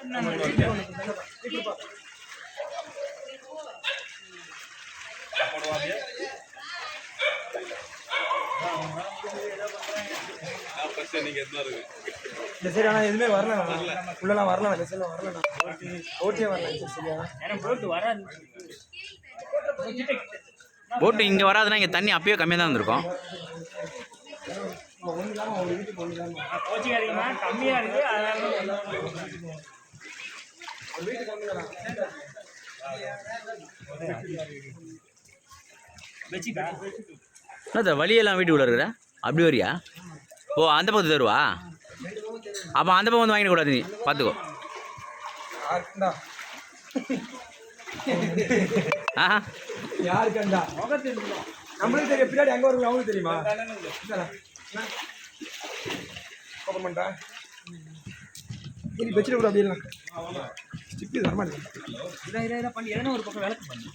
இந்த சைடு ஆனால் எதுவுமே வரல, உள்ளலாம் வரல, இந்த சைடில் வரலண்ணா, ஓட்டியே வரல சரியா. போட்டு இங்கே வராதுன்னா இங்கே தண்ணி அப்பயே கம்மியாக தான் இருந்திருக்கும். என்ன வழியெல்லாம் வீட்டுக்குள்ள இருக்கிற அப்படி வரியா? ஓ அந்த பக்கத்து தருவா? அப்போ அந்த பக்கம் வந்து வாங்கிட கூடாது, நீ பார்த்துக்கோ. யாருக்கண்டா நம்மளுக்கு தெரியும், பின்னாடி அங்கே வருங்க அவங்களுக்கு தெரியுமா? ஓப்பன் பண்ணிட்டா வச்சுட்டு கூட அப்படியே ஸ்டிக்கு தர மாட்டேன். இதை பண்ணி எதனா ஒரு பக்கம் விளக்கு பண்ணு.